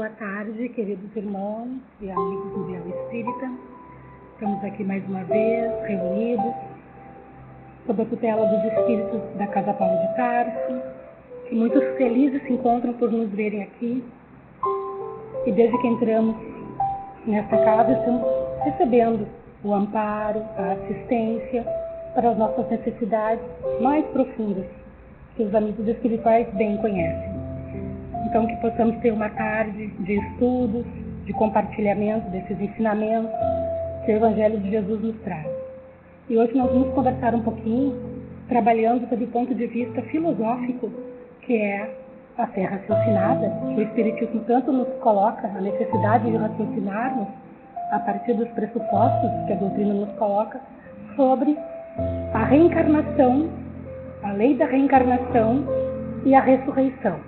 Boa tarde, queridos irmãos e amigos do Ideal Espírita. Estamos aqui mais uma vez, reunidos, sob a tutela dos espíritos da Casa Paulo de Tarso, que muito felizes se encontram por nos verem aqui. E desde que entramos nesta casa, estamos recebendo o amparo, a assistência para as nossas necessidades mais profundas, que os amigos espirituais bem conhecem. Então, que possamos ter uma tarde de estudos, de compartilhamento desses ensinamentos que o Evangelho de Jesus nos traz. E hoje nós vamos conversar um pouquinho, trabalhando sob o ponto de vista filosófico, que é a fé raciocinada, que o Espiritismo tanto nos coloca a necessidade de raciocinarmos, a partir dos pressupostos que a doutrina nos coloca, sobre a reencarnação, a lei da reencarnação e a ressurreição.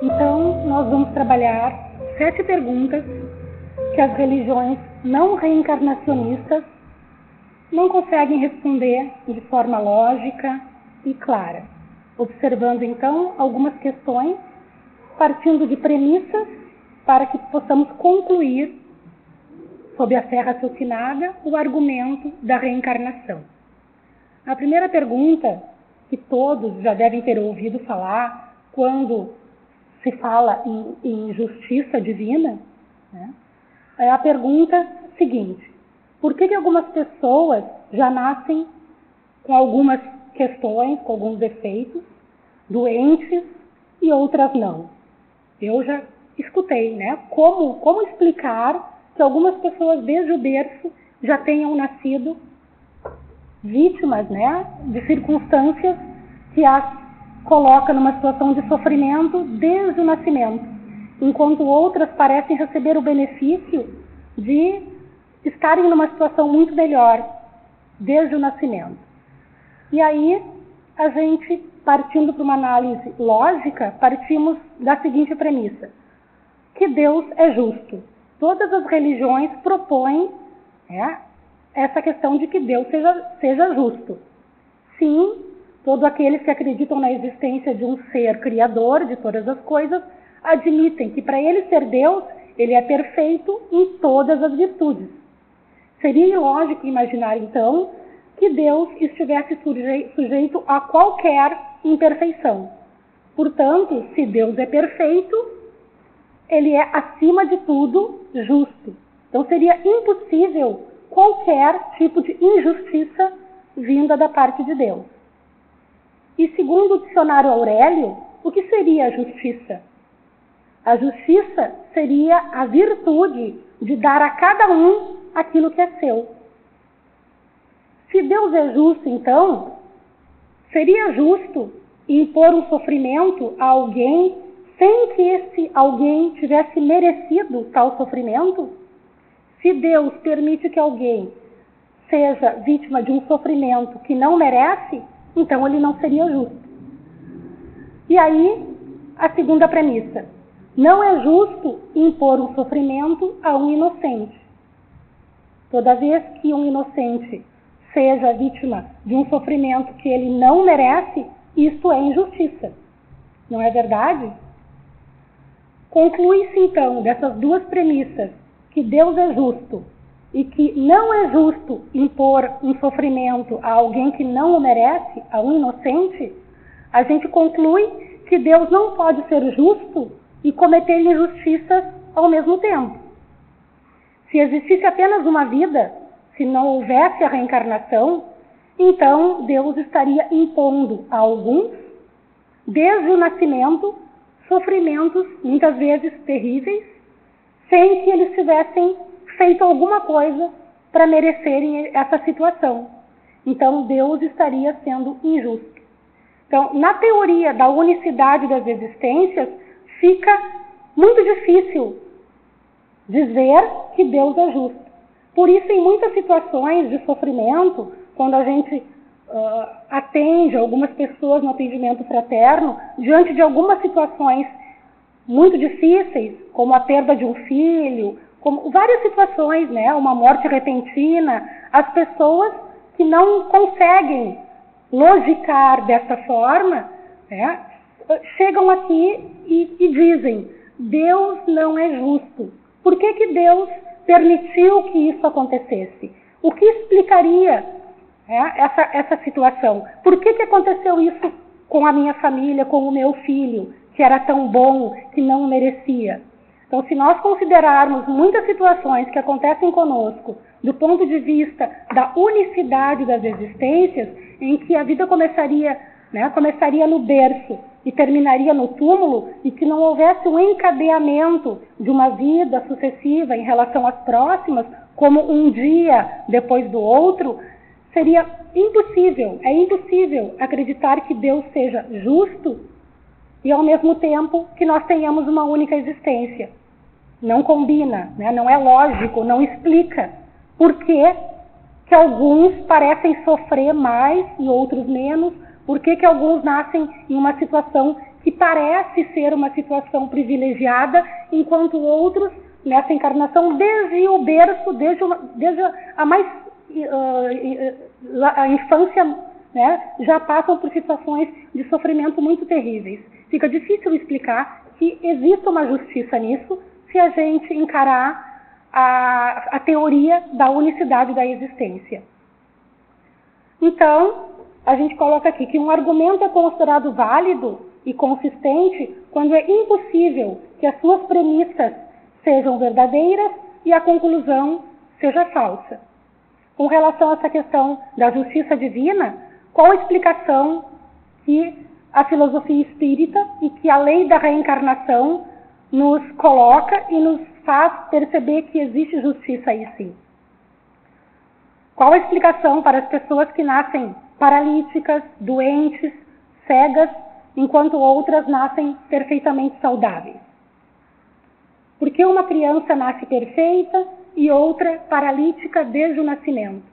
Então, nós vamos trabalhar 7 perguntas que as religiões não reencarnacionistas não conseguem responder de forma lógica e clara. Observando, então, algumas questões, partindo de premissas para que possamos concluir, sob a fé raciocinada, o argumento da reencarnação. A primeira pergunta, que todos já devem ter ouvido falar quando se fala em justiça divina, né? É a pergunta seguinte: por que algumas pessoas já nascem com algumas questões, com alguns defeitos, doentes, e outras não? Eu já escutei, né? Como explicar que algumas pessoas desde o berço já tenham nascido vítimas, né, de circunstâncias que as coloca numa situação de sofrimento desde o nascimento, enquanto outras parecem receber o benefício de estarem numa situação muito melhor desde o nascimento. E aí, a gente, partindo para uma análise lógica, partimos da seguinte premissa: que Deus é justo. Todas as religiões propõem essa questão de que Deus seja justo. Sim, todos aqueles que acreditam na existência de um ser criador de todas as coisas admitem que para ele ser Deus, ele é perfeito em todas as virtudes. Seria ilógico imaginar, então, que Deus estivesse sujeito a qualquer imperfeição. Portanto, se Deus é perfeito, ele é, acima de tudo, justo. Então, seria impossível qualquer tipo de injustiça vinda da parte de Deus. E segundo o dicionário Aurélio, o que seria a justiça? A justiça seria a virtude de dar a cada um aquilo que é seu. Se Deus é justo, então, seria justo impor um sofrimento a alguém sem que esse alguém tivesse merecido tal sofrimento? Se Deus permite que alguém seja vítima de um sofrimento que não merece, então ele não seria justo. E aí, a segunda premissa: não é justo impor um sofrimento a um inocente. Toda vez que um inocente seja vítima de um sofrimento que ele não merece, isto é injustiça. Não é verdade? Conclui-se então dessas duas premissas que Deus é justo e que não é justo impor um sofrimento a alguém que não o merece, a um inocente, a gente conclui que Deus não pode ser justo e cometer injustiças ao mesmo tempo. Se existisse apenas uma vida, se não houvesse a reencarnação, então Deus estaria impondo a alguns, desde o nascimento, sofrimentos muitas vezes terríveis, sem que eles tivessem feito alguma coisa para merecerem essa situação. Então, Deus estaria sendo injusto. Então, na teoria da unicidade das existências, fica muito difícil dizer que Deus é justo. Por isso, em muitas situações de sofrimento, quando a gente atende algumas pessoas no atendimento fraterno, diante de algumas situações muito difíceis, como a perda de um filho, como várias situações, né, uma morte repentina, as pessoas que não conseguem logicar dessa forma, né, chegam aqui e dizem: Deus não é justo. Por que Deus permitiu que isso acontecesse? O que explicaria essa situação? Por que aconteceu isso com a minha família, com o meu filho, que era tão bom, que não merecia? Então, se nós considerarmos muitas situações que acontecem conosco do ponto de vista da unicidade das existências, em que a vida começaria no berço e terminaria no túmulo, e que não houvesse um encadeamento de uma vida sucessiva em relação às próximas, como um dia depois do outro, seria impossível, é impossível acreditar que Deus seja justo e ao mesmo tempo que nós tenhamos uma única existência. Não combina, não é lógico, não explica por que alguns parecem sofrer mais e outros menos, por que alguns nascem em uma situação que parece ser uma situação privilegiada, enquanto outros, nessa encarnação, desde o berço, desde a infância, já passam por situações de sofrimento muito terríveis. Fica difícil explicar que existe uma justiça nisso, se a gente encarar a teoria da unicidade da existência. Então, a gente coloca aqui que um argumento é considerado válido e consistente quando é impossível que as suas premissas sejam verdadeiras e a conclusão seja falsa. Com relação a essa questão da justiça divina, qual a explicação que a filosofia espírita e que a lei da reencarnação nos coloca e nos faz perceber que existe justiça aí sim? Qual a explicação para as pessoas que nascem paralíticas, doentes, cegas, enquanto outras nascem perfeitamente saudáveis? Por que uma criança nasce perfeita e outra paralítica desde o nascimento?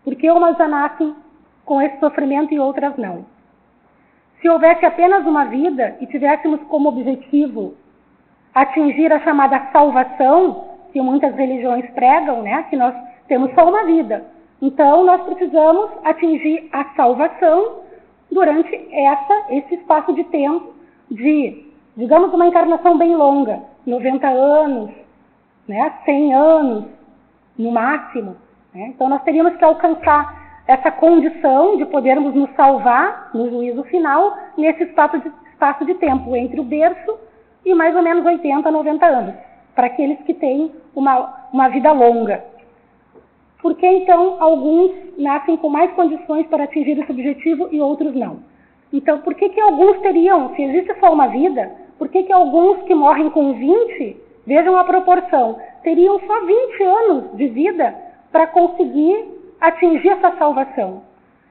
Por que umas já nascem com esse sofrimento e outras não? Se houvesse apenas uma vida e tivéssemos como objetivo atingir a chamada salvação, que muitas religiões pregam, que nós temos só uma vida. Então, nós precisamos atingir a salvação durante esse espaço de tempo de, digamos, uma encarnação bem longa, 90 anos, 100 anos, no máximo. Então, nós teríamos que alcançar essa condição de podermos nos salvar no juízo final nesse espaço de tempo entre o berço e mais ou menos 80, 90 anos, para aqueles que têm uma vida longa. Por que, então, alguns nascem com mais condições para atingir esse objetivo e outros não? Então, por que alguns teriam, se existe só uma vida, por que alguns que morrem com 20, vejam a proporção, teriam só 20 anos de vida para conseguir atingir essa salvação?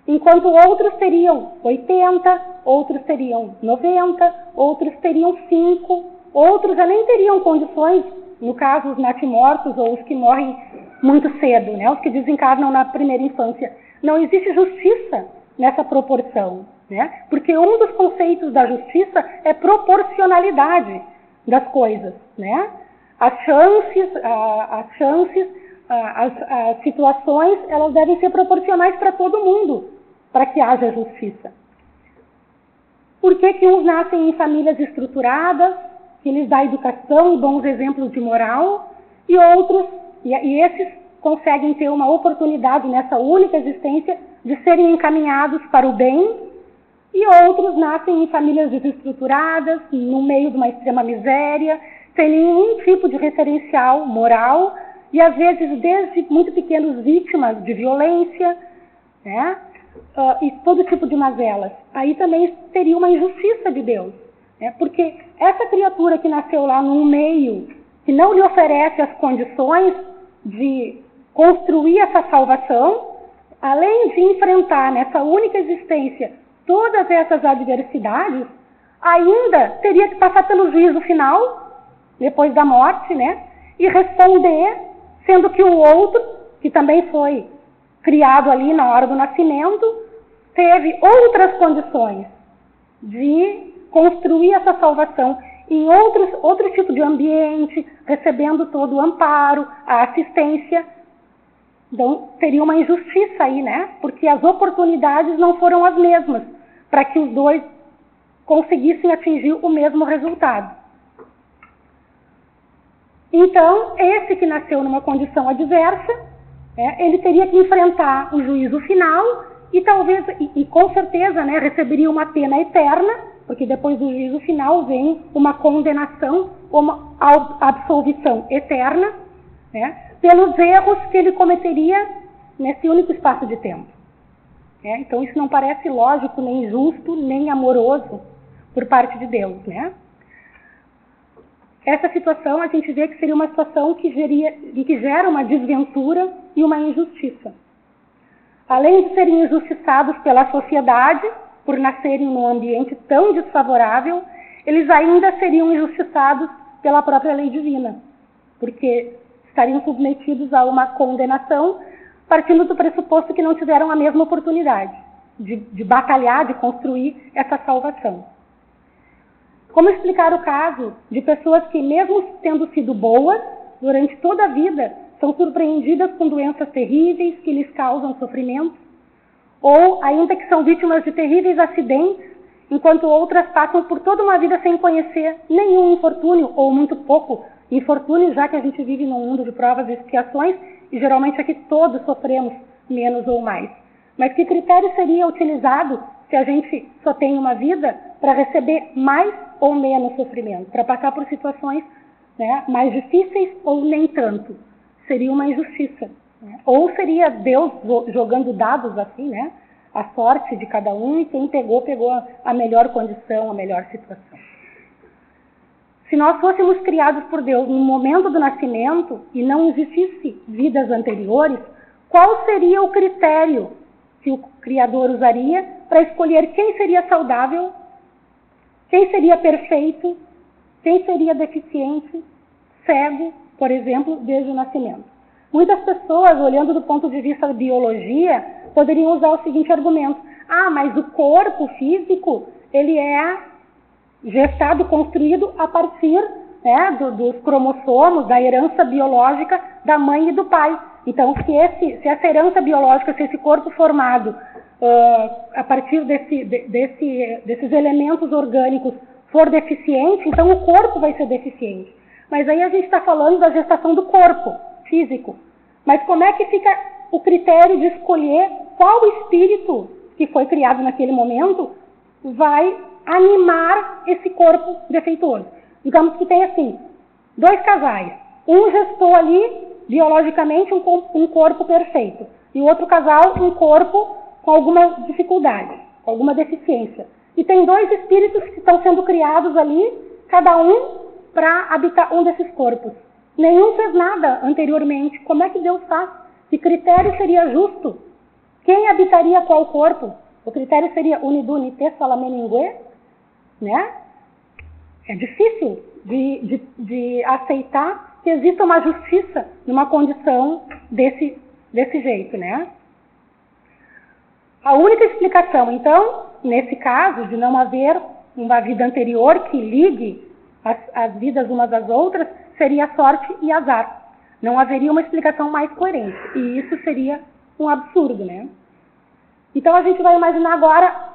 Enquanto outros teriam 80, outros teriam 90, outros teriam 5, outros já nem teriam condições, no caso os natimortos ou os que morrem muito cedo, os que desencarnam na primeira infância. Não existe justiça nessa proporção, porque um dos conceitos da justiça é proporcionalidade das coisas, As situações, elas devem ser proporcionais para todo mundo, para que haja justiça. Por que uns nascem em famílias estruturadas, que lhes dá educação e bons exemplos de moral, e outros, e esses conseguem ter uma oportunidade nessa única existência de serem encaminhados para o bem, e outros nascem em famílias desestruturadas, no meio de uma extrema miséria, sem nenhum tipo de referencial moral, e às vezes desde muito pequenos vítimas de violência, e todo tipo de mazelas. Aí também teria uma injustiça de Deus, porque essa criatura que nasceu lá num meio que não lhe oferece as condições de construir essa salvação, além de enfrentar nessa única existência todas essas adversidades, ainda teria que passar pelo juízo final, depois da morte, e responder, sendo que o outro, que também foi criado ali na hora do nascimento, teve outras condições de construir essa salvação em outro tipo de ambiente, recebendo todo o amparo, a assistência. Então, teria uma injustiça aí, porque as oportunidades não foram as mesmas, para que os dois conseguissem atingir o mesmo resultado. Então, esse que nasceu numa condição adversa, ele teria que enfrentar o juízo final e talvez, e com certeza, né, receberia uma pena eterna, porque depois do juízo final vem uma condenação, uma absolvição eterna, né, pelos erros que ele cometeria nesse único espaço de tempo. Então isso não parece lógico, nem justo, nem amoroso por parte de Deus, né? Essa situação a gente vê que seria uma situação que gera uma desventura e uma injustiça. Além de serem injustiçados pela sociedade, por nascerem num ambiente tão desfavorável, eles ainda seriam injustiçados pela própria lei divina, porque estariam submetidos a uma condenação partindo do pressuposto que não tiveram a mesma oportunidade de batalhar, de construir essa salvação. Como explicar o caso de pessoas que, mesmo tendo sido boas, durante toda a vida, são surpreendidas com doenças terríveis que lhes causam sofrimento, ou ainda que são vítimas de terríveis acidentes, enquanto outras passam por toda uma vida sem conhecer nenhum infortúnio, ou muito pouco infortúnio, já que a gente vive num mundo de provas e expiações, e geralmente aqui todos sofremos menos ou mais. Mas que critério seria utilizado se a gente só tem uma vida para receber mais ou menos sofrimento, para passar por situações, né, mais difíceis ou nem tanto? Seria uma injustiça, né? Ou seria Deus jogando dados assim, né? A sorte de cada um, e quem pegou a melhor condição, a melhor situação. Se nós fôssemos criados por Deus no momento do nascimento e não existisse vidas anteriores, qual seria o critério que o Criador usaria para escolher quem seria saudável, quem seria perfeito, quem seria deficiente, cego, por exemplo, desde o nascimento? Muitas pessoas, olhando do ponto de vista da biologia, poderiam usar o seguinte argumento: mas o corpo físico, ele é gestado, construído a partir, né, dos cromossomos, da herança biológica da mãe e do pai. Então, se essa herança biológica, se esse corpo formado a partir desses elementos orgânicos for deficiente, então o corpo vai ser deficiente. Mas aí a gente está falando da gestação do corpo físico. Mas como é que fica o critério de escolher qual espírito que foi criado naquele momento vai animar esse corpo defeituoso? Digamos que tem assim, 2 casais. Um gestou ali, biologicamente, um corpo perfeito. E o outro casal, um corpo com alguma dificuldade, com alguma deficiência. E tem 2 espíritos que estão sendo criados ali, cada um para habitar um desses corpos. Nenhum fez nada anteriormente. Como é que Deus faz? Que critério seria justo? Quem habitaria qual corpo? O critério seria unidunite salameningue, né? É difícil de aceitar que exista uma justiça numa condição desse jeito, né? A única explicação, então, nesse caso, de não haver uma vida anterior que ligue as vidas umas às outras, seria sorte e azar. Não haveria uma explicação mais coerente. E isso seria um absurdo, né? Então a gente vai imaginar agora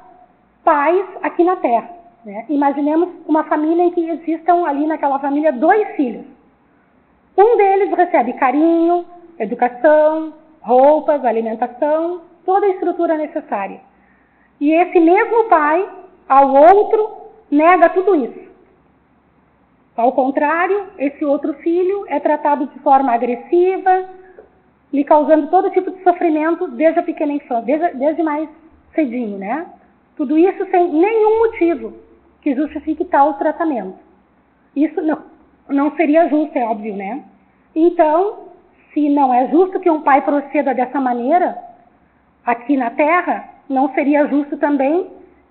pais aqui na Terra, né? Imaginemos uma família em que existam ali naquela família 2 filhos. Um deles recebe carinho, educação, roupas, alimentação, toda a estrutura necessária. E esse mesmo pai, ao outro, nega tudo isso. Ao contrário, esse outro filho é tratado de forma agressiva, lhe causando todo tipo de sofrimento desde a pequena infância, desde mais cedinho, né? Tudo isso sem nenhum motivo que justifique tal tratamento. Isso não seria justo, é óbvio, né? Então, se não é justo que um pai proceda dessa maneira aqui na Terra, não seria justo também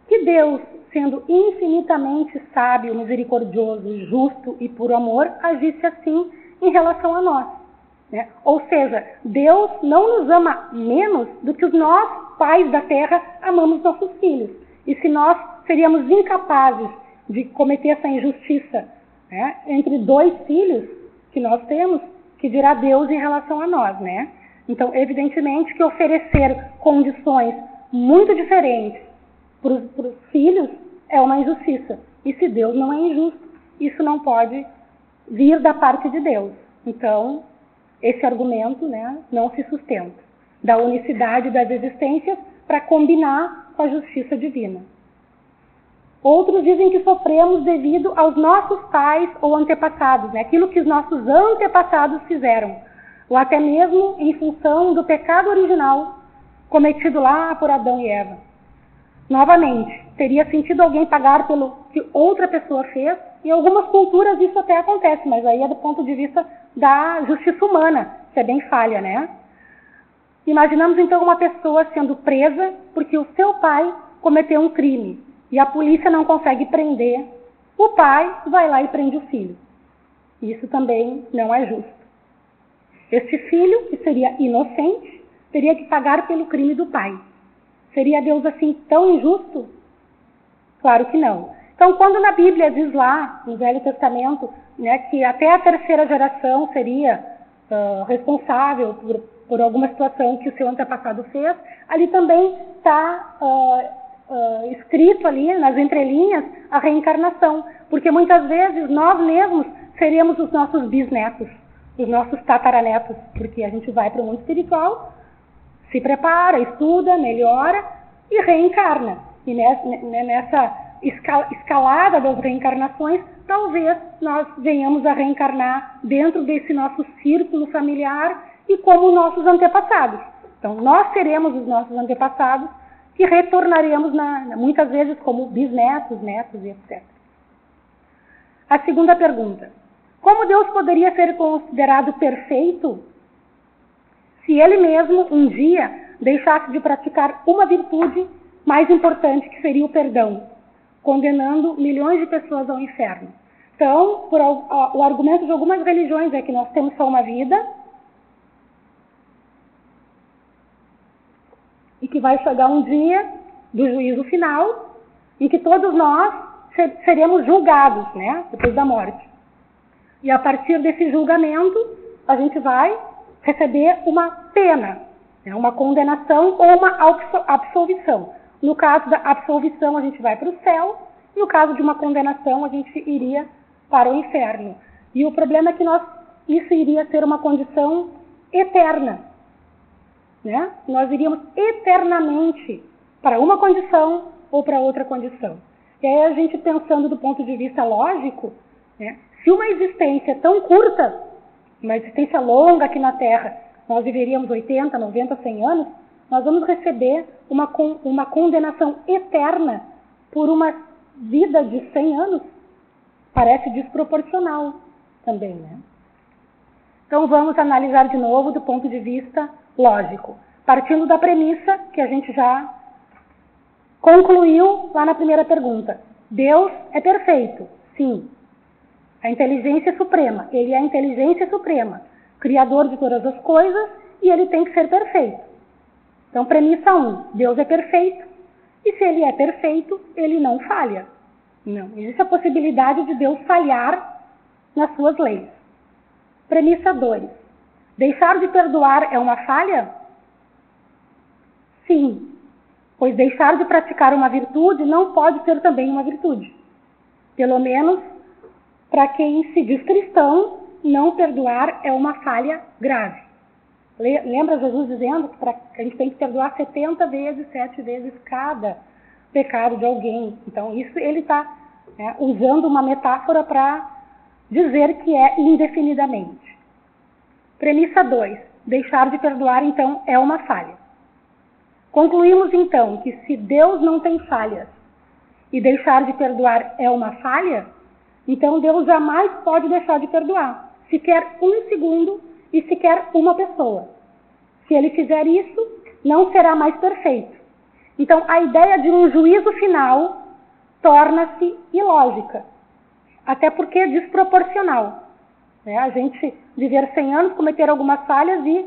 que Deus, sendo infinitamente sábio, misericordioso, justo e por amor, agisse assim em relação a nós, né? Ou seja, Deus não nos ama menos do que nós, pais da Terra, amamos nossos filhos. E se nós seríamos incapazes de cometer essa injustiça, né, entre 2 filhos que nós temos, que dirá Deus em relação a nós, né? Então, evidentemente que oferecer condições muito diferentes para os filhos é uma injustiça. E se Deus não é injusto, isso não pode vir da parte de Deus. Então, esse argumento, né, não se sustenta, da unicidade das existências para combinar com a justiça divina. Outros dizem que sofremos devido aos nossos pais ou antepassados, né, aquilo que os nossos antepassados fizeram, ou até mesmo em função do pecado original cometido lá por Adão e Eva. Novamente, teria sentido alguém pagar pelo que outra pessoa fez? Em algumas culturas isso até acontece, mas aí é do ponto de vista da justiça humana, que é bem falha, né? Imaginamos então uma pessoa sendo presa porque o seu pai cometeu um crime e a polícia não consegue prender. O pai vai lá e prende o filho. Isso também não é justo. Este filho, que seria inocente, teria que pagar pelo crime do pai. Seria Deus assim tão injusto? Claro que não. Então, quando na Bíblia diz lá, no Velho Testamento, né, que até a terceira geração seria responsável por alguma situação que o seu antepassado fez, ali também está escrito ali nas entrelinhas a reencarnação, porque muitas vezes nós mesmos seríamos os nossos bisnetos, os nossos tataranetos, porque a gente vai para o mundo espiritual, se prepara, estuda, melhora e reencarna. E nessa escalada das reencarnações, talvez nós venhamos a reencarnar dentro desse nosso círculo familiar e como nossos antepassados. Então, nós seremos os nossos antepassados que retornaremos muitas vezes como bisnetos, netos e etc. A segunda pergunta. Como Deus poderia ser considerado perfeito se Ele mesmo, um dia, deixasse de praticar uma virtude mais importante, que seria o perdão, condenando milhões de pessoas ao inferno? Então, o argumento de algumas religiões é que nós temos só uma vida e que vai chegar um dia do juízo final em que todos nós seremos julgados, né, depois da morte. E a partir desse julgamento, a gente vai receber uma pena, né, uma condenação ou uma absolvição. No caso da absolvição, a gente vai para o céu. No caso de uma condenação, a gente iria para o inferno. E o problema é que isso iria ser uma condição eterna. Né? Nós iríamos eternamente para uma condição ou para outra condição. E aí a gente pensando do ponto de vista lógico, né, se uma existência tão curta, uma existência longa aqui na Terra, nós viveríamos 80, 90, 100 anos, nós vamos receber uma condenação eterna por uma vida de 100 anos? Parece desproporcional também, né? Então vamos analisar de novo do ponto de vista lógico, partindo da premissa que a gente já concluiu lá na primeira pergunta. Deus é perfeito, sim. A inteligência suprema, Ele é a inteligência suprema, criador de todas as coisas, e Ele tem que ser perfeito. Então, premissa 1, Deus é perfeito, e se Ele é perfeito, Ele não falha. Não, existe a possibilidade de Deus falhar nas suas leis. Premissa 2, deixar de perdoar é uma falha? Sim, pois deixar de praticar uma virtude não pode ser também uma virtude. Pelo menos, para quem se diz cristão, não perdoar é uma falha grave. Lembra Jesus dizendo que a gente tem que perdoar 70 vezes, 7 vezes cada pecado de alguém. Então, isso ele está usando uma metáfora para dizer que é indefinidamente. Premissa 2. Deixar de perdoar, então, é uma falha. Concluímos, então, que se Deus não tem falhas e deixar de perdoar é uma falha, então Deus jamais pode deixar de perdoar, sequer um segundo e sequer uma pessoa. Se Ele fizer isso, não será mais perfeito. Então, a ideia de um juízo final torna-se ilógica, até porque é desproporcional. A gente viver 100 anos, cometer algumas falhas e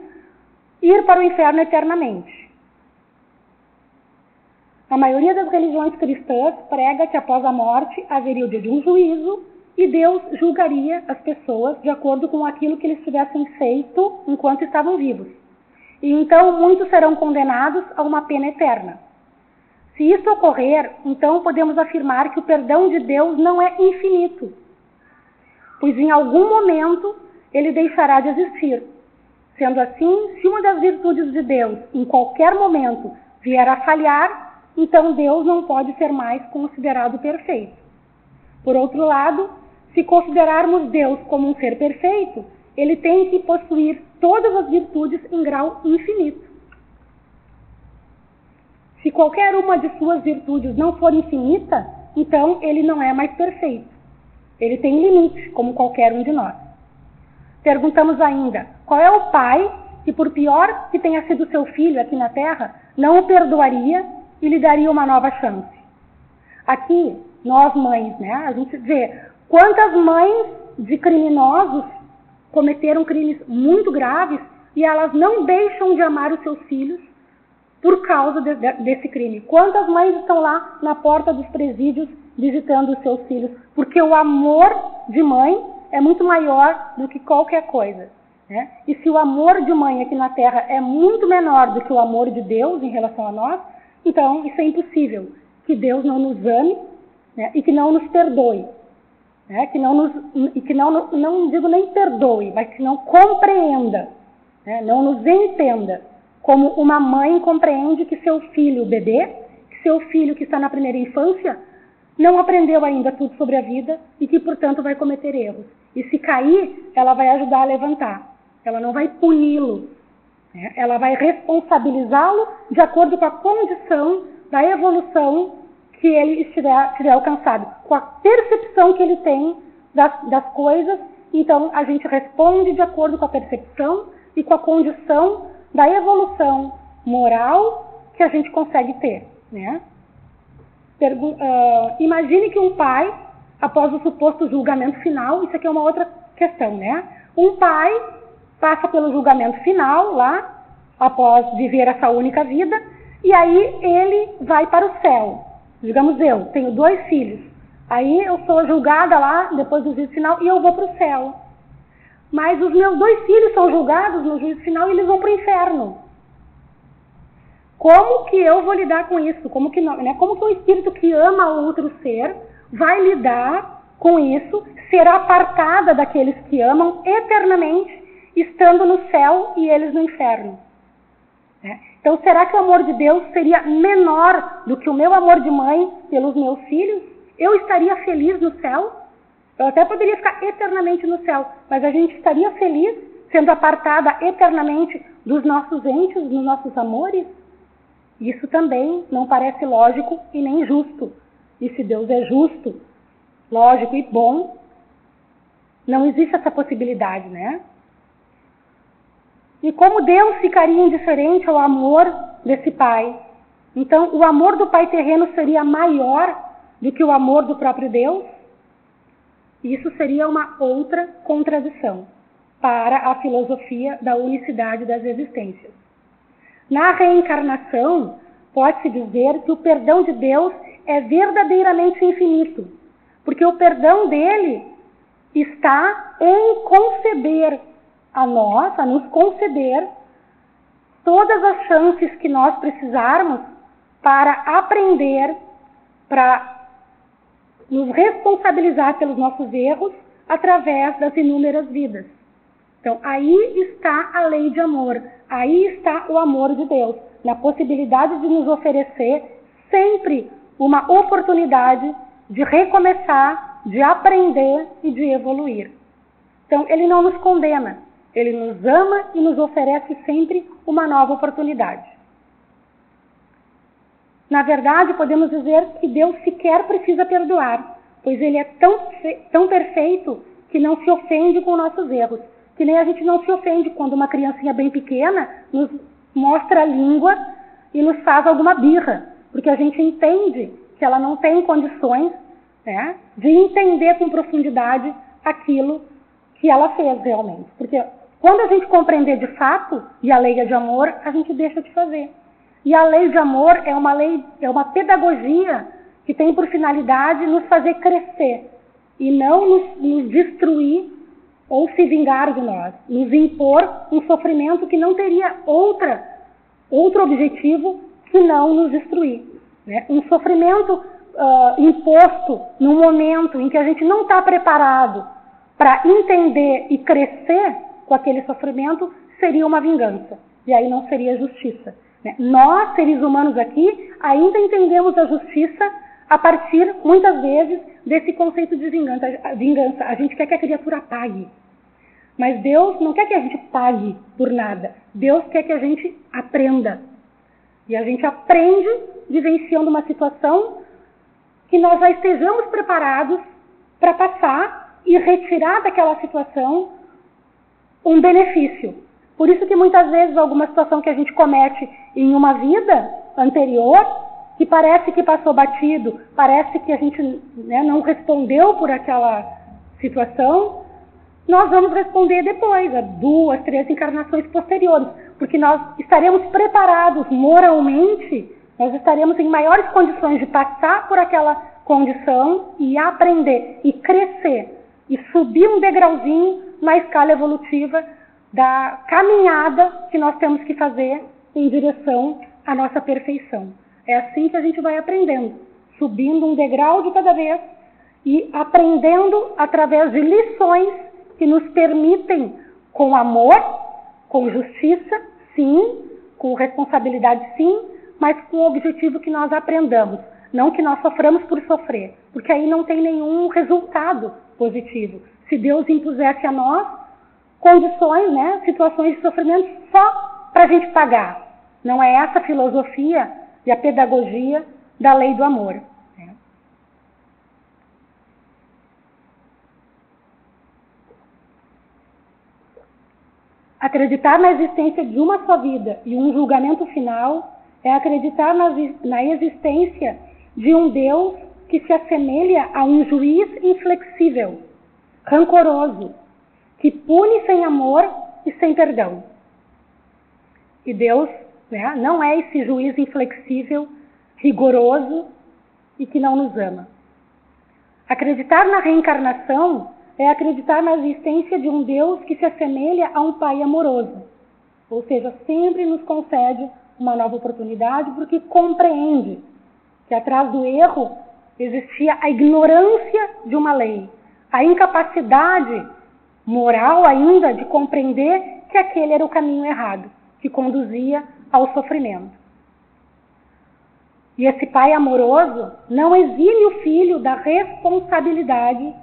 ir para o inferno eternamente. A maioria das religiões cristãs prega que após a morte haveria o dia de um juízo e Deus julgaria as pessoas de acordo com aquilo que eles tivessem feito enquanto estavam vivos. E então muitos serão condenados a uma pena eterna. Se isso ocorrer, então podemos afirmar que o perdão de Deus não é infinito. pois em algum momento ele deixará de existir. Sendo assim, se uma das virtudes de Deus, em qualquer momento, vier a falhar, então Deus não pode ser mais considerado perfeito. Por outro lado, se considerarmos Deus como um ser perfeito, ele tem que possuir todas as virtudes em grau infinito. Se qualquer uma de suas virtudes não for infinita, então ele não é mais perfeito. Ele tem limite, como qualquer um de nós. Perguntamos ainda, qual é o pai que, por pior que tenha sido seu filho aqui na Terra, não o perdoaria e lhe daria uma nova chance? Aqui, nós mães, né, a gente vê quantas mães de criminosos cometeram crimes muito graves e elas não deixam de amar os seus filhos por causa desse crime. Quantas mães estão lá na porta dos presídios visitando os seus filhos? Porque o amor de mãe é muito maior do que qualquer coisa, né? E se o amor de mãe aqui na Terra é muito menor do que o amor de Deus em relação a nós, então isso é impossível que Deus não nos ame, né? E que não nos perdoe, né? Não digo nem perdoe, mas que não compreenda, né? Não nos entenda como uma mãe compreende que seu filho, o bebê, que seu filho que está na primeira infância, não aprendeu ainda tudo sobre a vida e que, portanto, vai cometer erros. E se cair, ela vai ajudar a levantar. Ela não vai puni-lo, né? Ela vai responsabilizá-lo de acordo com a condição da evolução que ele tiver alcançado, com a percepção que ele tem das coisas. Então, a gente responde de acordo com a percepção e com a condição da evolução moral que a gente consegue ter, né? Imagine que um pai, após o suposto julgamento final, isso aqui é uma outra questão, né? Um pai passa pelo julgamento final lá, após viver essa única vida, e aí ele vai para o céu. Digamos, eu tenho 2 filhos, aí eu sou julgada lá, depois do juízo final, e eu vou para o céu. Mas os meus 2 filhos são julgados no juízo final e eles vão para o inferno. Como que eu vou lidar com isso? Como que um espírito que ama outro ser vai lidar com isso, ser apartada daqueles que amam eternamente, estando no céu e eles no inferno? Então, será que o amor de Deus seria menor do que o meu amor de mãe pelos meus filhos? Eu estaria feliz no céu? Eu até poderia ficar eternamente no céu, mas a gente estaria feliz sendo apartada eternamente dos nossos entes, dos nossos amores? Isso também não parece lógico e nem justo. E se Deus é justo, lógico e bom, não existe essa possibilidade, né? E como Deus ficaria indiferente ao amor desse pai? Então, o amor do pai terreno seria maior do que o amor do próprio Deus? Isso seria uma outra contradição para a filosofia da unicidade das existências. Na reencarnação, pode-se dizer que o perdão de Deus é verdadeiramente infinito, porque o perdão dele está em conceder a nós, a nos conceder todas as chances que nós precisarmos para aprender, para nos responsabilizar pelos nossos erros através das inúmeras vidas. Então, aí está a lei de amor, aí está o amor de Deus, na possibilidade de nos oferecer sempre uma oportunidade de recomeçar, de aprender e de evoluir. Então, ele não nos condena, ele nos ama e nos oferece sempre uma nova oportunidade. Na verdade, podemos dizer que Deus sequer precisa perdoar, pois ele é tão perfeito que não se ofende com nossos erros. Que nem a gente não se ofende quando uma criancinha bem pequena nos mostra a língua e nos faz alguma birra, porque a gente entende que ela não tem condições, né, de entender com profundidade aquilo que ela fez realmente. Porque quando a gente compreender de fato, e a lei é de amor, a gente deixa de fazer. E a lei de amor é uma pedagogia que tem por finalidade nos fazer crescer e não nos destruir ou se vingar de nós, nos impor um sofrimento que não teria outro objetivo que não nos destruir, né? Um sofrimento imposto num momento em que a gente não está preparado para entender e crescer com aquele sofrimento, seria uma vingança. E aí não seria justiça. Né? Nós, seres humanos aqui, ainda entendemos a justiça a partir, muitas vezes, desse conceito de vingança. A gente quer que a criatura pague. Mas Deus não quer que a gente pague por nada. Deus quer que a gente aprenda. E a gente aprende vivenciando uma situação que nós já estejamos preparados para passar e retirar daquela situação um benefício. Por isso que muitas vezes alguma situação que a gente comete em uma vida anterior, que parece que passou batido, parece que a gente, né, não respondeu por aquela situação, nós vamos responder depois, a 2, 3 encarnações posteriores, porque nós estaremos preparados moralmente, nós estaremos em maiores condições de passar por aquela condição e aprender, e crescer, e subir um degrauzinho na escala evolutiva da caminhada que nós temos que fazer em direção à nossa perfeição. É assim que a gente vai aprendendo, subindo um degrau de cada vez e aprendendo através de lições que nos permitem, com amor, com justiça, sim, com responsabilidade, sim, mas com o objetivo que nós aprendamos, não que nós soframos por sofrer, porque aí não tem nenhum resultado positivo. Se Deus impusesse a nós condições, né, situações de sofrimento só para a gente pagar. Não é essa a filosofia e a pedagogia da lei do amor. Né? Acreditar na existência de uma só vida e um julgamento final é acreditar na existência de um Deus que se assemelha a um juiz inflexível, rancoroso, que pune sem amor e sem perdão. E Deus, né, não é esse juiz inflexível, rigoroso e que não nos ama. Acreditar na reencarnação é acreditar na existência de um Deus que se assemelha a um pai amoroso. Ou seja, sempre nos concede uma nova oportunidade porque compreende que atrás do erro existia a ignorância de uma lei, a incapacidade moral ainda de compreender que aquele era o caminho errado, que conduzia ao sofrimento. E esse pai amoroso não exime o filho da responsabilidade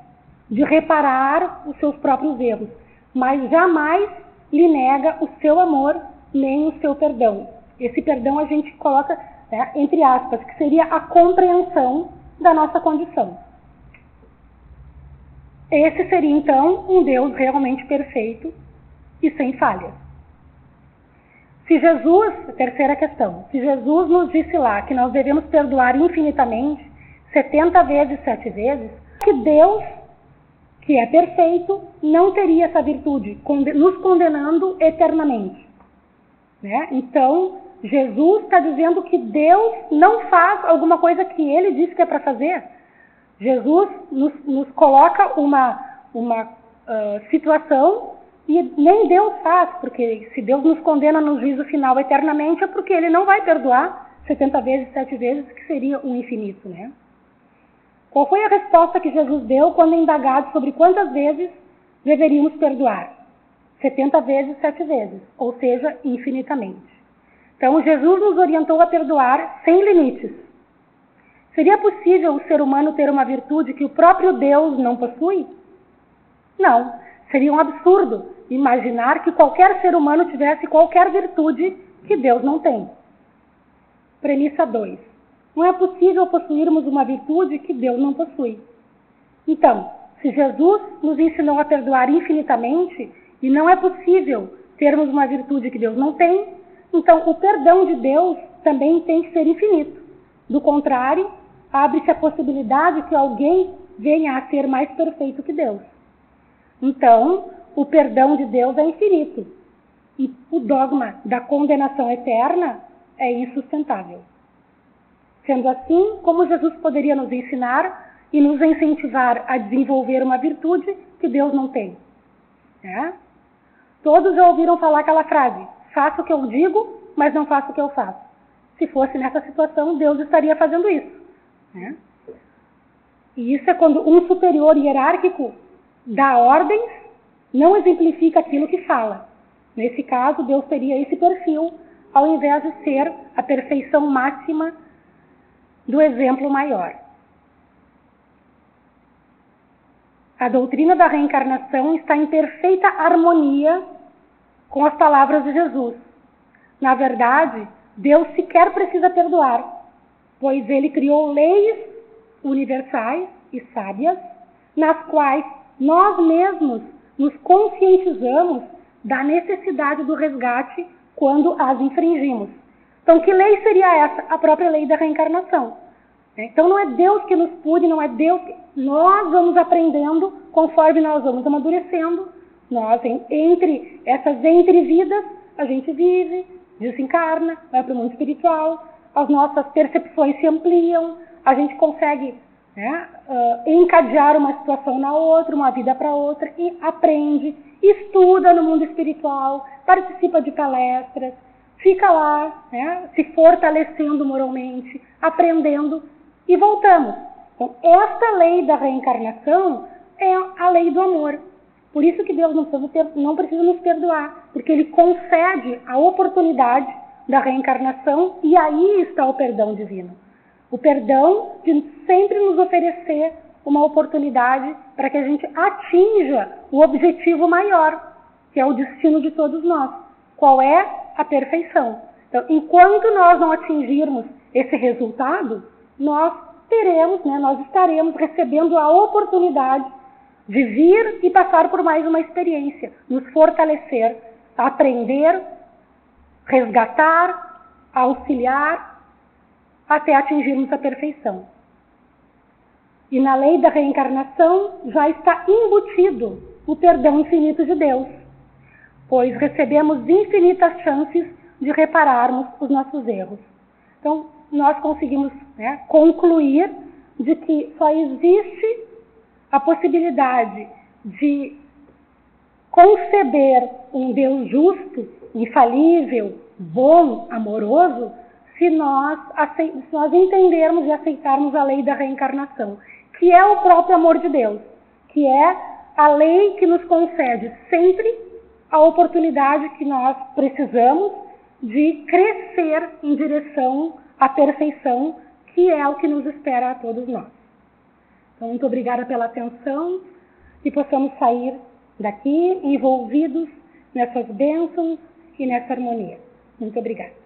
de reparar os seus próprios erros, mas jamais lhe nega o seu amor nem o seu perdão. Esse perdão a gente coloca, né, entre aspas, que seria a compreensão da nossa condição. Esse seria, então, um Deus realmente perfeito e sem falhas. Se Jesus, a terceira questão, se Jesus nos disse lá que nós devemos perdoar infinitamente, 70 vezes, 7 vezes, que Deus, que é perfeito, não teria essa virtude, nos condenando eternamente. Né? Então, Jesus está dizendo que Deus não faz alguma coisa que Ele disse que é para fazer. Jesus nos coloca uma situação e nem Deus faz, porque se Deus nos condena no juízo final eternamente é porque Ele não vai perdoar 70 vezes, 7 vezes, que seria um infinito, né? Qual foi a resposta que Jesus deu quando indagado sobre quantas vezes deveríamos perdoar? 70 vezes, 7 vezes, ou seja, infinitamente. Então, Jesus nos orientou a perdoar sem limites. Seria possível o ser humano ter uma virtude que o próprio Deus não possui? Não. Seria um absurdo imaginar que qualquer ser humano tivesse qualquer virtude que Deus não tem. Premissa 2. Não é possível possuirmos uma virtude que Deus não possui. Então, se Jesus nos ensinou a perdoar infinitamente e não é possível termos uma virtude que Deus não tem, então o perdão de Deus também tem que ser infinito. Do contrário, abre-se a possibilidade que alguém venha a ser mais perfeito que Deus. Então, o perdão de Deus é infinito. E o dogma da condenação eterna é insustentável. Sendo assim, como Jesus poderia nos ensinar e nos incentivar a desenvolver uma virtude que Deus não tem? É? Todos já ouviram falar aquela frase: faço o que eu digo, mas não faço o que eu faço. Se fosse nessa situação, Deus estaria fazendo isso. Né? E isso é quando um superior hierárquico dá ordens, não exemplifica aquilo que fala. Nesse caso, Deus teria esse perfil, ao invés de ser a perfeição máxima do exemplo maior. A doutrina da reencarnação está em perfeita harmonia com as palavras de Jesus. Na verdade, Deus sequer precisa perdoar, pois ele criou leis universais e sábias, nas quais nós mesmos nos conscientizamos da necessidade do resgate quando as infringimos. Então, que lei seria essa? A própria lei da reencarnação. Então, não é Deus que nos pune, não é Deus que... Nós vamos aprendendo conforme nós vamos amadurecendo. Nós, entre essas entrevidas, a gente vive, desencarna, vai para o mundo espiritual, as nossas percepções se ampliam, a gente consegue encadear uma situação na outra, uma vida para outra, e aprende, estuda no mundo espiritual, participa de palestras, fica lá, se fortalecendo moralmente, aprendendo, e voltamos. Então, esta lei da reencarnação é a lei do amor. Por isso que Deus não precisa nos perdoar, porque Ele concede a oportunidade da reencarnação, e aí está o perdão divino. O perdão de sempre nos oferecer uma oportunidade para que a gente atinja o objetivo maior, que é o destino de todos nós. Qual é? A perfeição. Então, enquanto nós não atingirmos esse resultado, nós estaremos recebendo a oportunidade de vir e passar por mais uma experiência, nos fortalecer, aprender, resgatar, auxiliar, até atingirmos a perfeição. E na lei da reencarnação já está embutido o perdão infinito de Deus, pois recebemos infinitas chances de repararmos os nossos erros. Então, nós conseguimos concluir de que só existe a possibilidade de conceber um Deus justo, infalível, bom, amoroso, se nós entendermos e aceitarmos a lei da reencarnação, que é o próprio amor de Deus, que é a lei que nos concede sempre a oportunidade que nós precisamos de crescer em direção à perfeição, que é o que nos espera a todos nós. Então, muito obrigada pela atenção e possamos sair daqui envolvidos nessas bênçãos e nessa harmonia. Muito obrigada.